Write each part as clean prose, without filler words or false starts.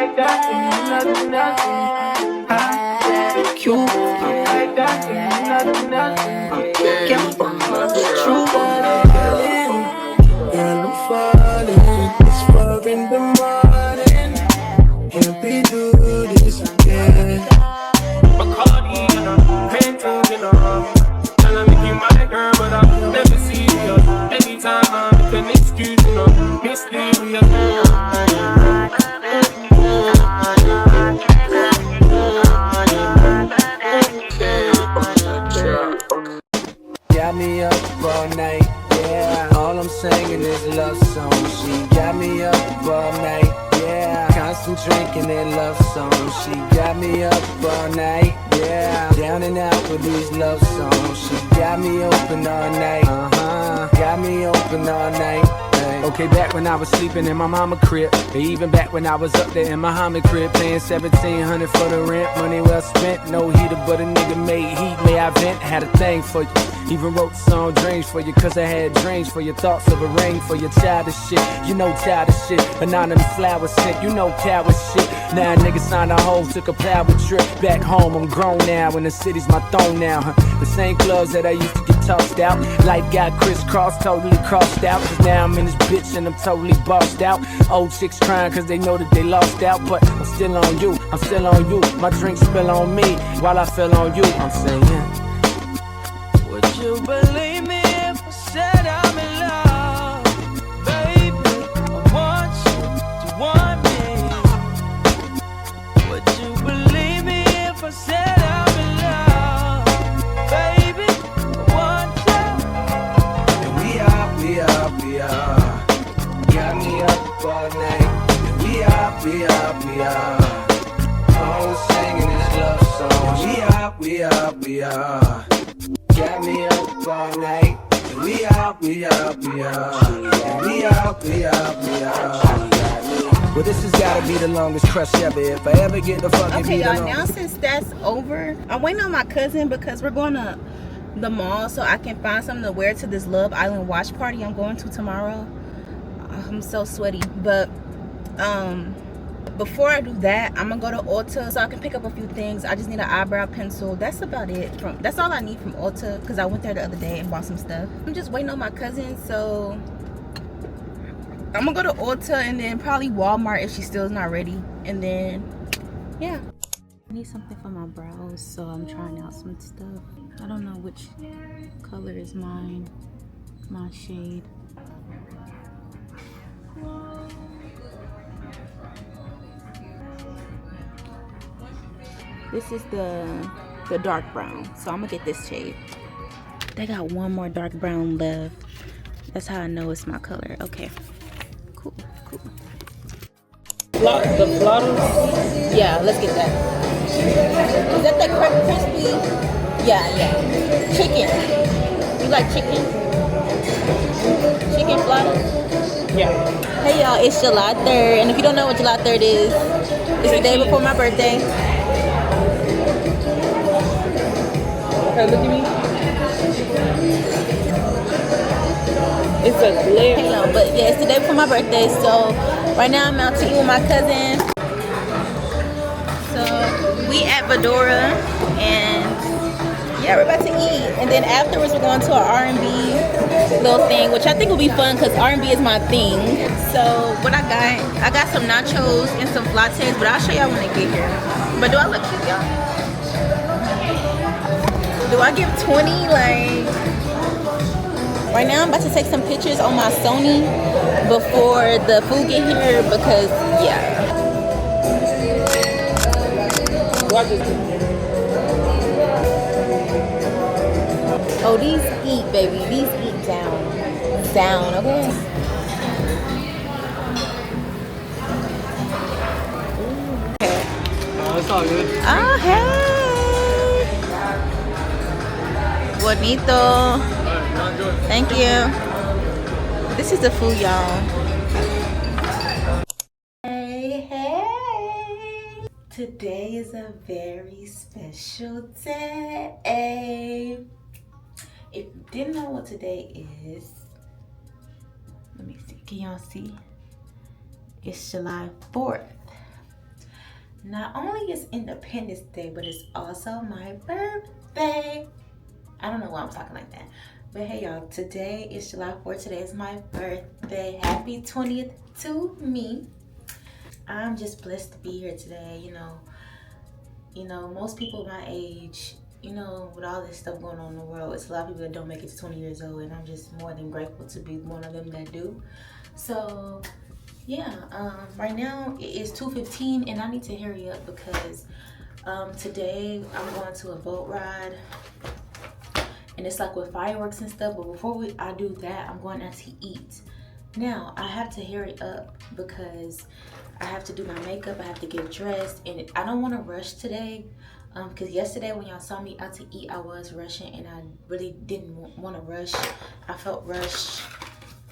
like that, and nothing else. You like that, and nothing else. Can't find the truth. And I'm falling. It's 4 in the morning. Can't be do this again. Bacardi in a painting in a room. Tryna make you my girl, but I'll never see you. Anytime I make an excuse, you know, mysterious. Got me up all night, yeah. All I'm singing is love songs. She got me up all night, yeah. Constant drinking that love songs. She got me up all night, yeah. Down and out with these love songs. She got me open all night, got me open all night. Okay, back when I was sleeping in my mama crib, or even back when I was up there in my Muhammad crib, paying $1,700 for the rent, money well spent, no heater, but a nigga made heat, may I vent, had a thing for you, even wrote song dreams for you, cause I had dreams for your thoughts of a ring for your childish shit, you know childish shit, anonymous flower scent, you know coward shit, now niggas signed a hoe, took a power trip, back home, I'm grown now, and the city's my throne now, the same clubs that I used to get tossed out, life got crisscrossed, totally crossed out, cause now I'm in this bitch and I'm totally bossed out. Old chicks crying cause they know that they lost out. But I'm still on you, I'm still on you. My drink spill on me while I fell on you. I'm saying, would you believe me if I said I'm in love? Baby, I want you to want me. Would you believe me if I said I'm in love? Baby, I want you. And we are. Got me up all night. And we are. All singing this love song. We are. Got me up all night. And we are. Well, this has gotta be the longest crush ever. If I ever get the fucking okay, y'all. Now since that's over, I'm waiting on my cousin because we're going to the mall so I can find something to wear to this Love Island watch party I'm going to tomorrow. I'm so sweaty, but before I do that, I'm gonna go to Ulta so I can pick up a few things. I just need an eyebrow pencil. That's about it. That's all I need from Ulta because I went there the other day and bought some stuff. I'm just waiting on my cousin, so I'm gonna go to Ulta and then probably Walmart if she still is not ready, and then yeah. I need something for my brows, so I'm trying out some stuff. I don't know which color is my shade. This is the dark brown, so I'm gonna get this shade. They got one more dark brown left. That's how I know it's my color. Okay, cool. The flotters? Yeah, let's get that. Is that the crispy? Yeah. Chicken. You like chicken? Chicken flotters? Yeah. Hey y'all, it's July 3rd, and if you don't know what July 3rd is, it's the day before my birthday. Okay, look at me. It's a glare. Hey y'all, but yeah, it's the day before my birthday, so right now I'm out to eat with my cousin. So we at Vadora, and yeah, we're about to eat, and then afterwards we're going to an R&B little thing, which I think will be fun because R&B is my thing. So what I got some nachos and some lattes, but I'll show y'all when I get here. But do I look cute, y'all? Do I give 20? Like, right now I'm about to take some pictures on my Sony before the food get here because yeah. Oh, these eat, baby. These eat down, okay? Okay. It's all good. Oh, hey. Bonito. Thank you. This is the food, y'all. Hey. Today is a very special day. If you didn't know what today is, let me see. Can y'all see? It's July 4th. Not only is Independence Day, but it's also my birthday. I don't know why I'm talking like that. But hey y'all, today is July 4th. Today is my birthday. Happy 20th to me. I'm just blessed to be here today. You know, most people my age, you know, with all this stuff going on in the world, it's a lot of people that don't make it to 20 years old, and I'm just more than grateful to be one of them that do. So yeah, right now it is 2:15 and I need to hurry up because today I'm going to a boat ride, and it's like with fireworks and stuff. But before I do that, I'm going out to eat. Now I have to hurry up because I have to do my makeup, I have to get dressed, and I don't want to rush today because yesterday when y'all saw me out to eat, I was rushing, and I really didn't want to rush. I felt rushed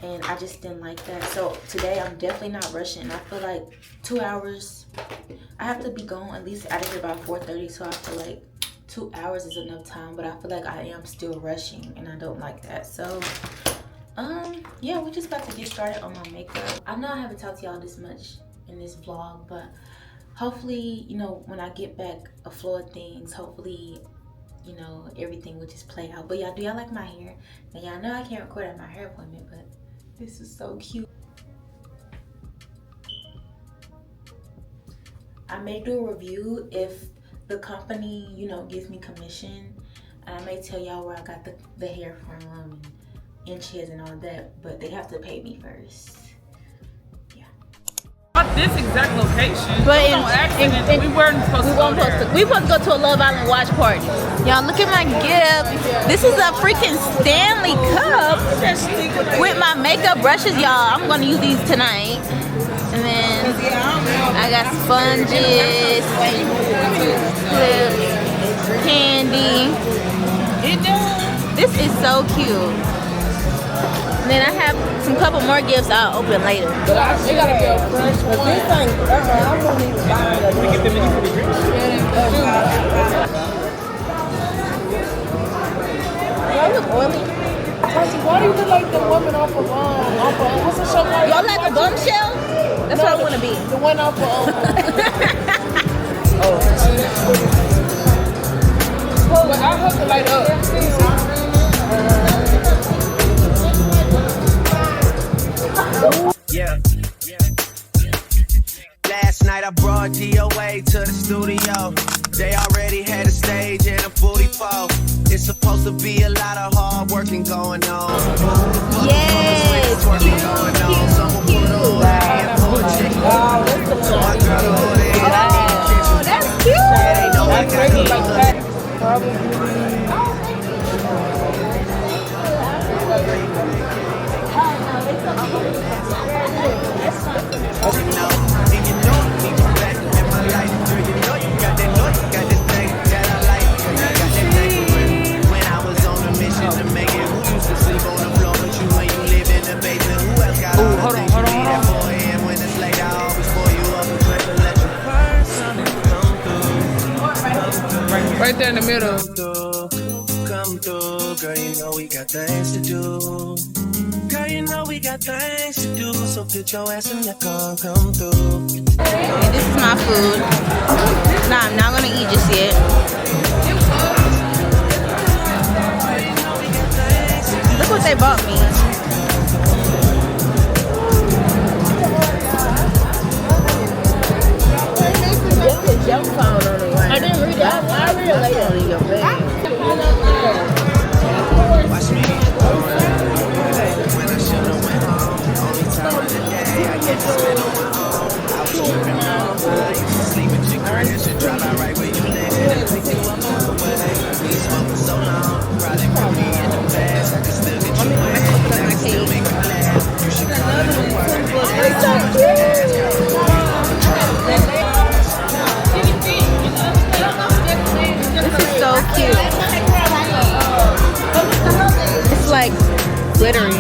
and I just didn't like that. So today I'm definitely not rushing. I feel like 2 hours, I have to be gone at least out of here by 4:30, so I feel like 2 hours is enough time, but I feel like I am still rushing and I don't like that. So yeah, we're just about to get started on my makeup. I know I haven't talked to y'all this much in this vlog, but hopefully, you know, when I get back a flow of things, hopefully, you know, everything will just play out. But y'all, do y'all like my hair? Now y'all know I can't record at my hair appointment, but this is so cute. I may do a review if the company, you know, gives me commission, and I may tell y'all where I got the hair from and inches and all that, but they have to pay me first. This exact location, but on accident, we weren't supposed to go there. We supposed to go to a Love Island watch party. Y'all, look at my gift. This is a freaking Stanley cup with my makeup brushes, y'all. I'm gonna use these tonight. And then I got sponges, clips, candy. This is so cute. And then I have some couple more gifts I'll open later. It gotta be a fresh one. This thing, I won't even buy it. Can we get them in for the drinks? Y'all look oily. Why do you look like the woman off of what's the show called? Y'all like a bombshell? That's what I want to be. The one off of But I hook the light up. Yeah. Last night I brought DOA to the studio. They already had a stage and a 44. It's supposed to be a lot of hard working going on. Yes. Working going on. Someone put on hand for a chick. So my girl over there. Oh, that's cute. Yeah, they know I got it. Right there in the middle. Come through, girl, you know we got things to do. Girl, you know we got things to do. So get your ass in the car, come through. And this is my food. Nah, I'm not gonna eat just yet. Look what they bought me. I didn't read that. I read it later on in your bed. Watch me. When I should have went home, only time of the day I get to spend on my own. I was tripping out. I used to sleep at your crib, should drop out right where you live. But they be smoking so long, probably put me in the past. I can still get you wet, I can still make you laugh. You should call it a word. It's so cute. This is so cute. It's like glittery.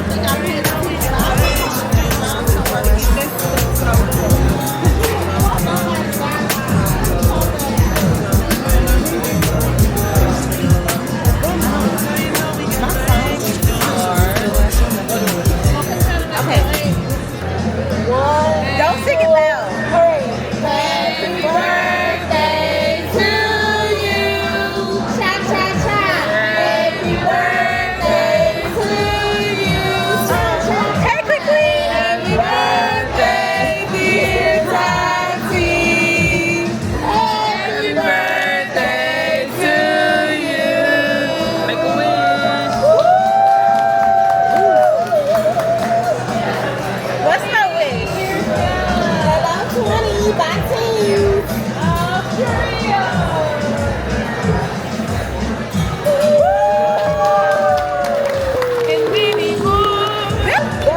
That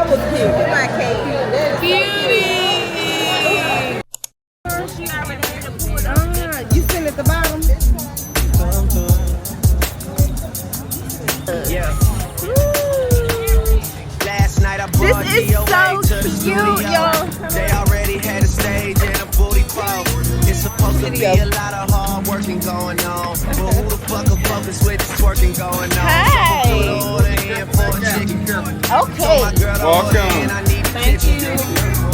was cute. My cake. You sitting at the bottom? Last night I brought This is DOA so to the cute, studio. y'all. They already had a stage and a booty pole. It's supposed to be a lot of hard working going on. But who the fuck will focus with this twerking going on? Hey. Someone put an order in for a chicken. Okay. My girl to order in, I need a chicken.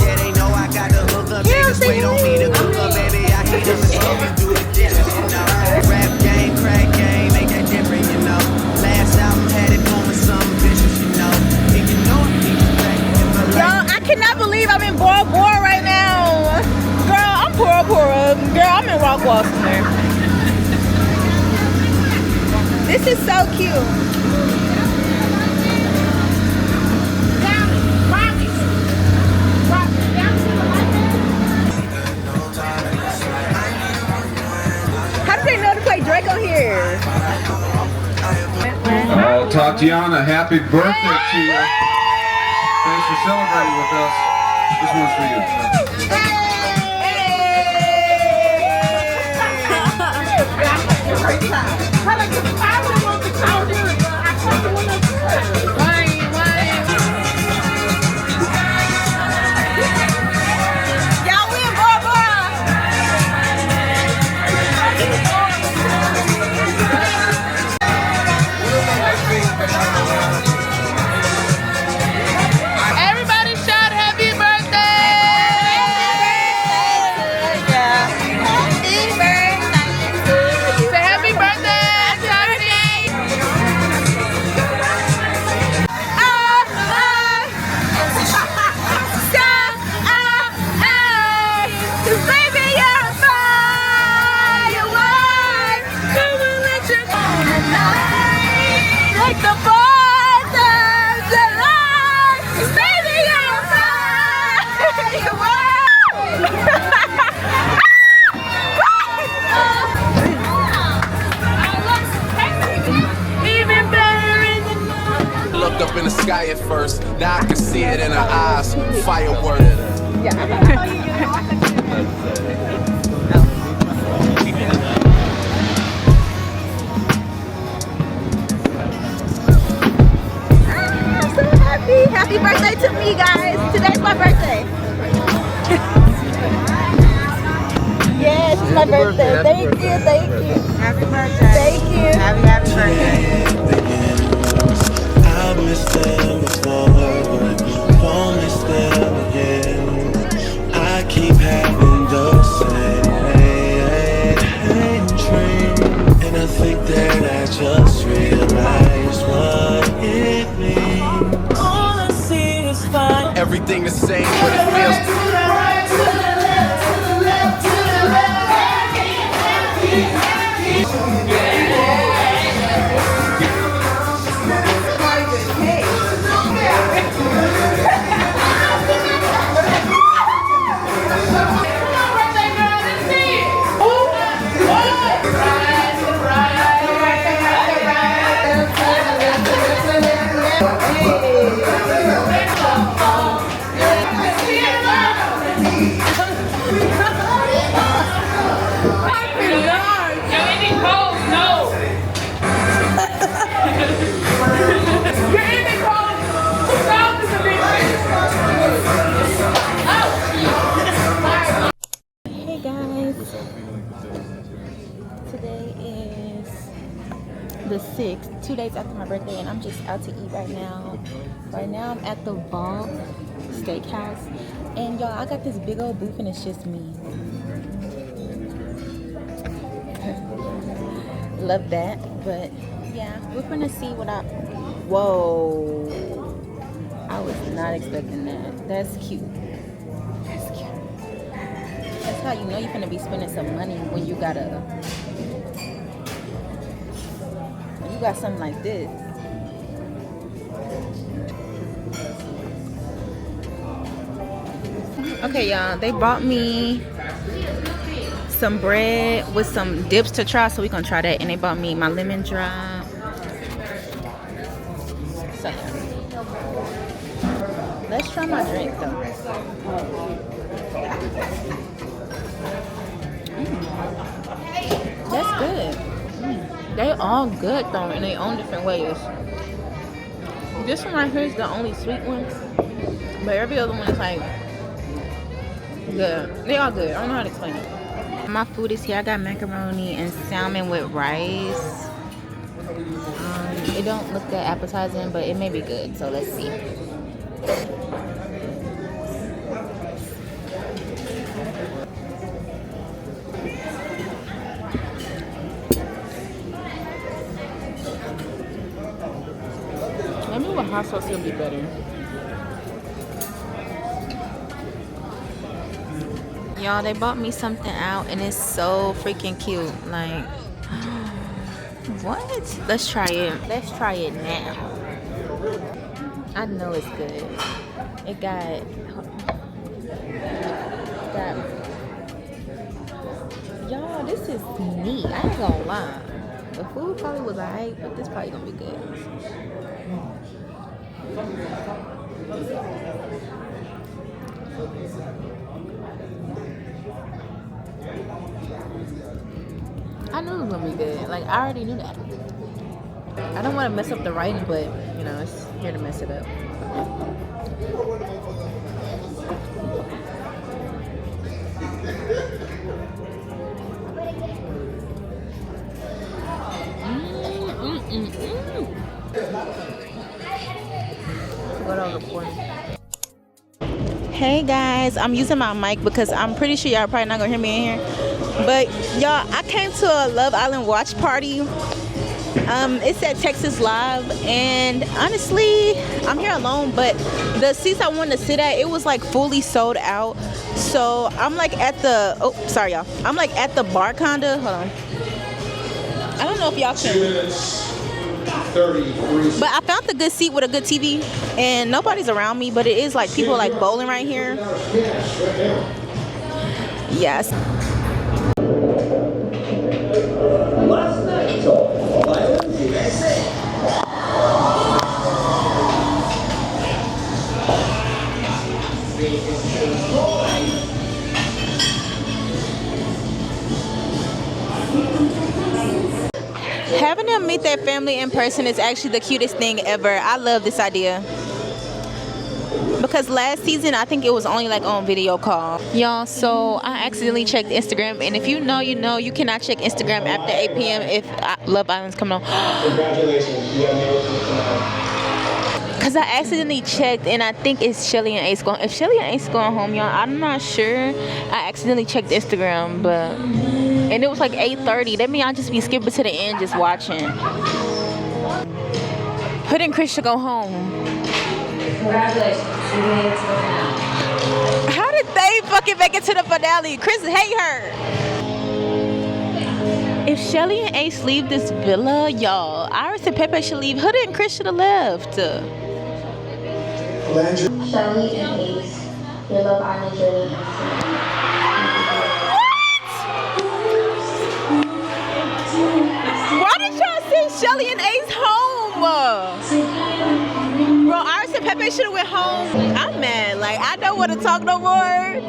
Yeah, they know I got the hook up. They just wait on me to cook up, baby. I heat them and slow you do the dishes, you know. Rap game, crack game, make that different, you know. Last album had it going something vicious, you know. If you know it, keep it back in my life. Y'all, I cannot believe I'm in Bora Bora right now. Girl, I'm Bora Bora. Girl, I'm in Rockwall somewhere. This is so cute. How do they know to play Draco here? Tatiana, happy birthday to you. Thanks for celebrating with us. This one's for you. Y'all, we in Bora Bora. Everybody shout happy birthday! Say happy birthday, Tati! Like the 4th of July, baby, you're even better in the Looked up in the sky at first, now I can see it in her eyes. Firework. I'm so happy. Happy birthday to me, guys. Today's my birthday. Yes, it's my birthday. Thank you, thank you. Happy birthday. Thank you. Happy birthday. I've missed them before, but won't miss them again. I keep having the same dream, and I think that I just realized what it means. All I see is fire. Everything the same, but it feels Hey guys, today is the 6th, 2 days after my birthday, and I'm just out to eat right now. Right now I'm at the Vault Steakhouse, and y'all, I got this big old booth and it's just me. Love that, but yeah, we're gonna see what whoa, I was not expecting that. That's cute. That's cute. That's how you know you're gonna be spending some money when you got something like this. Okay, y'all, they brought me some bread with some dips to try, so we gonna try that. And they bought me my lemon drop. So yeah. Let's try my drink though. That's good. They all good though in their own different ways. This one right here is the only sweet one, but every other one is like good. They all good. I don't know how to explain it. My food is here. I got macaroni and salmon with rice. It don't look that appetizing, but it may be good. So let's see. Maybe with hot sauce it'll be better. Y'all, they bought me something out and it's so freaking cute. Like, what? Let's try it. Let's try it now. I know it's good. It got y'all, this is neat. I ain't gonna lie. The food probably was alright, but this probably gonna be good. I knew it was gonna be good. Like, I already knew that. I don't want to mess up the writing, but you know, it's here to mess it up. Hey guys, I'm using my mic because I'm pretty sure y'all probably not gonna hear me in here. But y'all, I came to a Love Island watch party. It's at Texas Live, and honestly, I'm here alone, but the seats I wanted to sit at, it was like fully sold out. So I'm like at the, oh, sorry y'all. I'm like at the bar kinda, hold on. I don't know if y'all can. 33. But I found the good seat with a good TV, and nobody's around me, but it is like people like bowling right here. Yes. Having them meet their family in person is actually the cutest thing ever. I love this idea. Because last season, I think it was only like on video call. Y'all, so I accidentally checked Instagram. And if you know, you know, you cannot check Instagram after 8 p.m. if Love Island's coming on. Congratulations. Because I accidentally checked, and I think it's Shelly and Ace going. If Shelly and Ace going home, y'all, I'm not sure. I accidentally checked Instagram, but... And it was like 8:30. That means I'll just be skipping to the end just watching. Hood and Chris should go home. Congratulations. How did they fucking make it to the finale? Chris hate her. If Shelly and Ace leave this villa, y'all, Iris and Pepe should leave. Hood and Chris should have left. Shelly and Ace, your Love Island journey. Why did y'all send Shelly and Ace home? Bro, Iris and Pepe should have went home. I'm mad. Like, I don't want to talk no more.